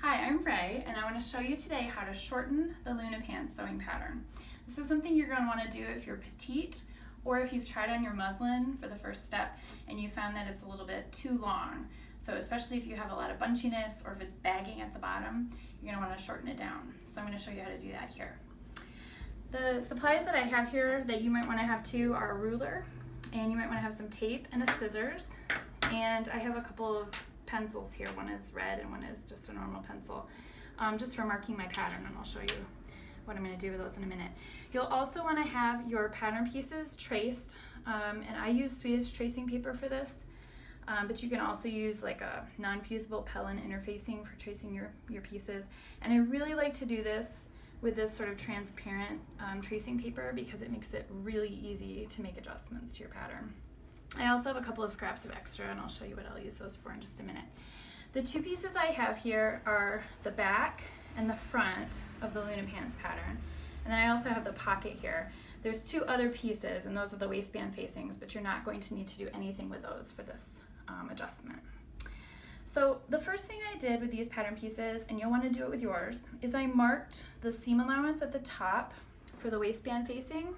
Hi, I'm Ray, and I want to show you today how to shorten the Luna pants sewing pattern. This is something you're going to want to do if you're petite or if you've tried on your muslin for the first step and you found that it's a little bit too long. So especially if you have a lot of bunchiness or if it's bagging at the bottom, you're going to want to shorten it down. So I'm going to show you how to do that here. The supplies that I have here that you might want to have too are a ruler, and you might want to have some tape and a scissors, and I have a couple of pencils here. One is red and one is just a normal pencil, just for marking my pattern, and I'll show you what I'm going to do with those in a minute. You'll also want to have your pattern pieces traced, and I use Swedish tracing paper for this, but you can also use like a non-fusible Pellin interfacing for tracing your pieces. And I really like to do this with this sort of transparent tracing paper because it makes it really easy to make adjustments to your pattern. I also have a couple of scraps of extra, and I'll show you what I'll use those for in just a minute. The two pieces I have here are the back and the front of the Luna pants pattern, and then I also have the pocket here. There's two other pieces, and those are the waistband facings, but you're not going to need to do anything with those for this adjustment. So the first thing I did with these pattern pieces, and you'll want to do it with yours, is I marked the seam allowance at the top for the waistband facing,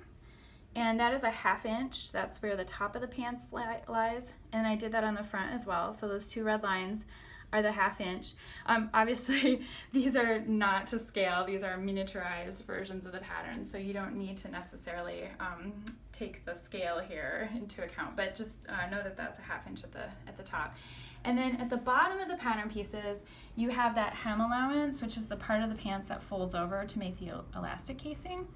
and that is a 1/2 inch. That's where the top of the pants lies, and I did that on the front as well. So those two red lines are the 1/2 inch. Obviously these are not to scale, these are miniaturized versions of the pattern, so you don't need to necessarily take the scale here into account, but just know that that's a 1/2 inch at the top. And then at the bottom of the pattern pieces, you have that hem allowance, which is the part of the pants that folds over to make the elastic casing.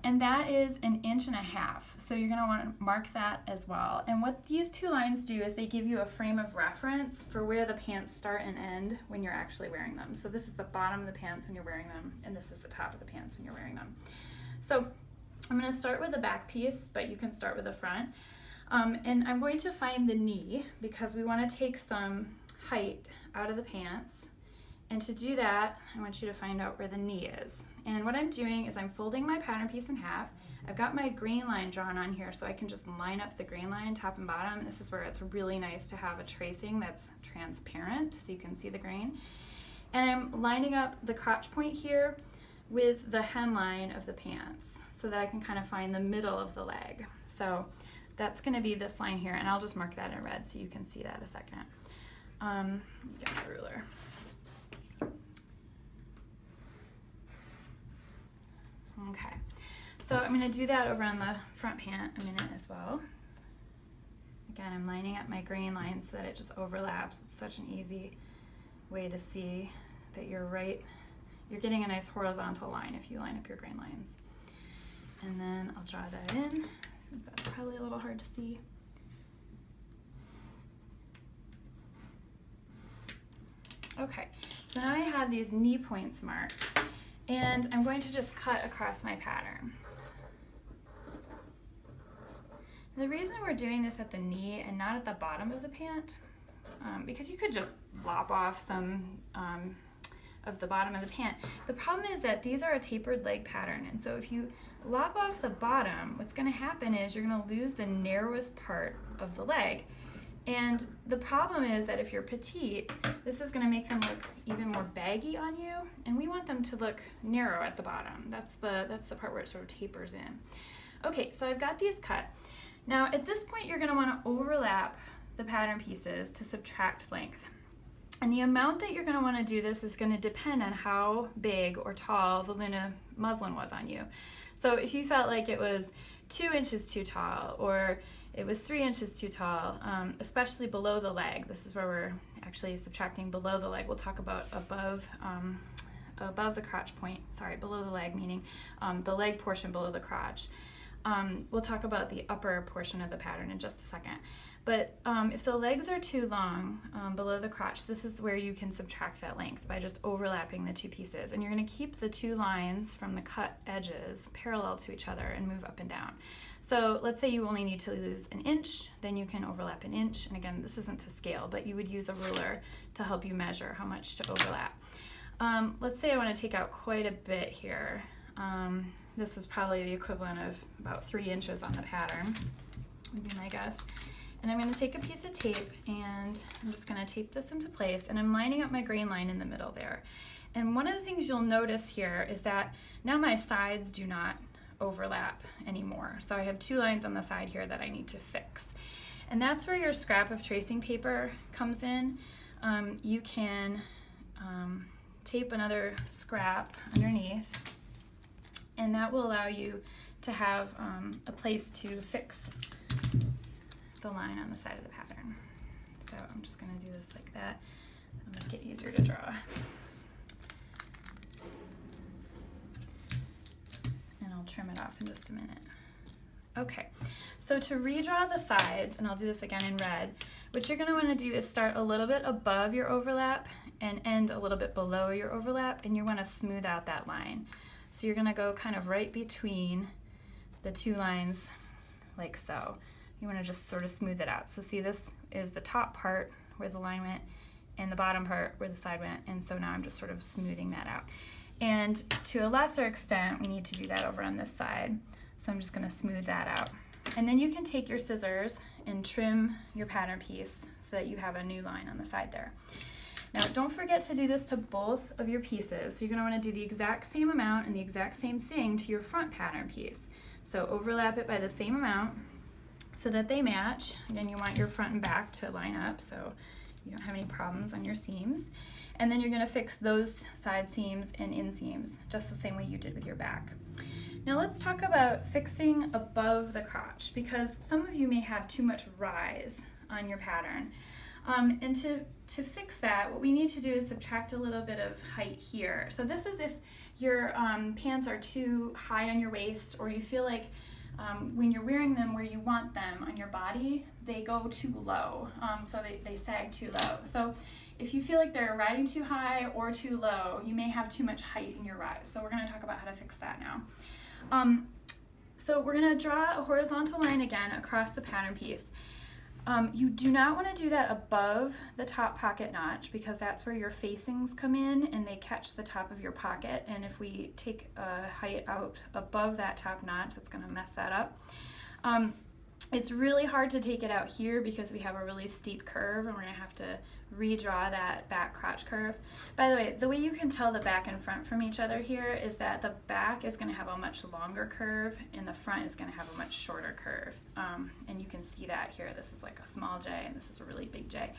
And that is 1.5 inches. So you're going to want to mark that as well. And what these two lines do is they give you a frame of reference for where the pants start and end when you're actually wearing them. So this is the bottom of the pants when you're wearing them, and this is the top of the pants when you're wearing them. So I'm going to start with the back piece, but you can start with the front. And I'm going to find the knee because we want to take some height out of the pants. And to do that, I want you to find out where the knee is. And what I'm doing is I'm folding my pattern piece in half. I've got my green line drawn on here so I can just line up the green line top and bottom. This is where it's really nice to have a tracing that's transparent so you can see the grain. And I'm lining up the crotch point here with the hemline of the pants so that I can kind of find the middle of the leg. So that's going to be this line here, and I'll just mark that in red so you can see that a second. Let me get my ruler. Okay, so I'm going to do that over on the front pant a minute as well. Again, I'm lining up my grain line so that it just overlaps. It's such an easy way to see that you're getting a nice horizontal line if you line up your grain lines. And then I'll draw that in, since that's probably a little hard to see. Okay, so now I have these knee points marked. And I'm going to just cut across my pattern. The reason we're doing this at the knee and not at the bottom of the pant, because you could just lop off some of the bottom of the pant. The problem is that these are a tapered leg pattern, and so if you lop off the bottom, what's going to happen is you're going to lose the narrowest part of the leg. And the problem is that if you're petite, this is going to make them look even more baggy on you, and we want them to look narrow at the bottom. That's the part where it sort of tapers in. Okay, so I've got these cut. Now at this point you're going to want to overlap the pattern pieces to subtract length. And the amount that you're going to want to do this is going to depend on how big or tall the Luna muslin was on you. So if you felt like it was 2 inches too tall, or it was 3 inches too tall, especially below the leg. This is where we're actually subtracting below the leg. We'll talk about above the crotch point, sorry, below the leg, meaning the leg portion below the crotch. We'll talk about the upper portion of the pattern in just a second. But if the legs are too long below the crotch, this is where you can subtract that length by just overlapping the two pieces. And you're going to keep the two lines from the cut edges parallel to each other and move up and down. So let's say you only need to lose 1 inch, then you can overlap 1 inch. And again, this isn't to scale, but you would use a ruler to help you measure how much to overlap. Let's say I want to take out quite a bit here. This is probably the equivalent of about 3 inches on the pattern, would be my guess. And I'm going to take a piece of tape and I'm just going to tape this into place, and I'm lining up my grain line in the middle there. And one of the things you'll notice here is that now my sides do not overlap anymore. So I have two lines on the side here that I need to fix. And that's where your scrap of tracing paper comes in. You can tape another scrap underneath, and that will allow you to have a place to fix the line on the side of the pattern. So I'm just going to do this like that. It'll make it easier to draw. And I'll trim it off in just a minute. Okay, so to redraw the sides, and I'll do this again in red, what you're going to want to do is start a little bit above your overlap and end a little bit below your overlap, and you want to smooth out that line. So you're going to go kind of right between the two lines like so. You want to just sort of smooth it out. So see, this is the top part where the line went and the bottom part where the side went, and so now I'm just sort of smoothing that out. And to a lesser extent, we need to do that over on this side. So I'm just going to smooth that out. And then you can take your scissors and trim your pattern piece so that you have a new line on the side there. Now don't forget to do this to both of your pieces. So you're going to want to do the exact same amount and the exact same thing to your front pattern piece. So overlap it by the same amount so that they match. Again, you want your front and back to line up so you don't have any problems on your seams. And then you're going to fix those side seams and inseams just the same way you did with your back. Now let's talk about fixing above the crotch, because some of you may have too much rise on your pattern. And to fix that, what we need to do is subtract a little bit of height here. So this is if your pants are too high on your waist, or you feel like when you're wearing them where you want them on your body, they go too low, so they sag too low. So if you feel like they're riding too high or too low, you may have too much height in your rise. So we're going to talk about how to fix that now. So we're going to draw a horizontal line again across the pattern piece. You do not want to do that above the top pocket notch, because that's where your facings come in and they catch the top of your pocket. And if we take a height out above that top notch, it's going to mess that up. It's really hard to take it out here because we have a really steep curve, and we're going to have to redraw that back crotch curve. By the way, the way you can tell the back and front from each other here is that the back is going to have a much longer curve and the front is going to have a much shorter curve. And you can see that here. This is like a small J and this is a really big J,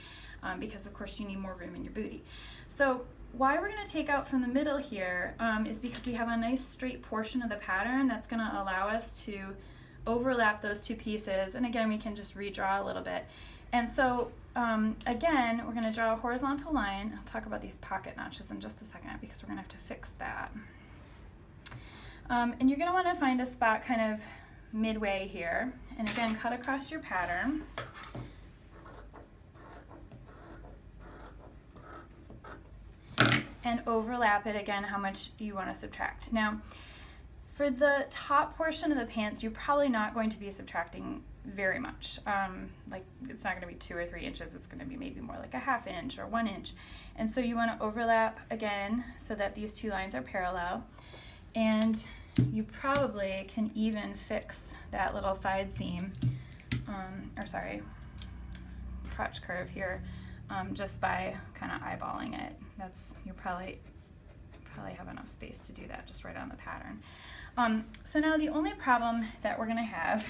because of course you need more room in your booty. So why we're going to take out from the middle here is because we have a nice straight portion of the pattern that's going to allow us to overlap those two pieces, and again we can just redraw a little bit. And so again, we're going to draw a horizontal line. I'll talk about these pocket notches in just a second because we're going to have to fix that. And you're going to want to find a spot kind of midway here, and again cut across your pattern. And overlap it again how much you want to subtract. Now, for the top portion of the pants, you're probably not going to be subtracting very much. Like it's not going to be 2 or 3 inches. It's going to be maybe more like a 1/2 inch or 1 inch. And so you want to overlap again so that these two lines are parallel. And you probably can even fix that little side seam, crotch curve here, just by kind of eyeballing it. You probably have enough space to do that just right on the pattern. So now the only problem that we're going to have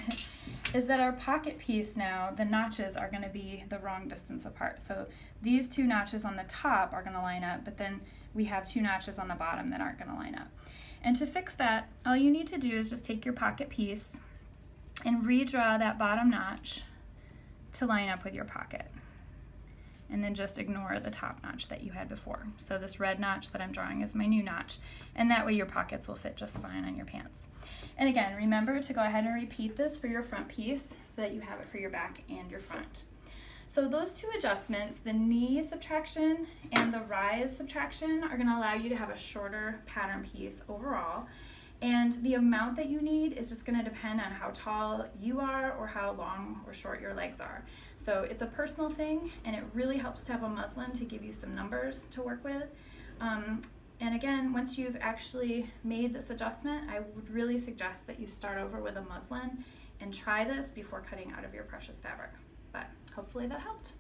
is that our pocket piece now, the notches are going to be the wrong distance apart. So these two notches on the top are going to line up, but then we have 2 notches on the bottom that aren't going to line up. And to fix that, all you need to do is just take your pocket piece and redraw that bottom notch to line up with your pocket. And then just ignore the top notch that you had before. So this red notch that I'm drawing is my new notch, and that way your pockets will fit just fine on your pants. And again, remember to go ahead and repeat this for your front piece so that you have it for your back and your front. So those 2 adjustments, the knee subtraction and the rise subtraction, are going to allow you to have a shorter pattern piece overall. And the amount that you need is just going to depend on how tall you are or how long or short your legs are. So it's a personal thing, and it really helps to have a muslin to give you some numbers to work with. And again, once you've actually made this adjustment, I would really suggest that you start over with a muslin and try this before cutting out of your precious fabric. but hopefully that helped.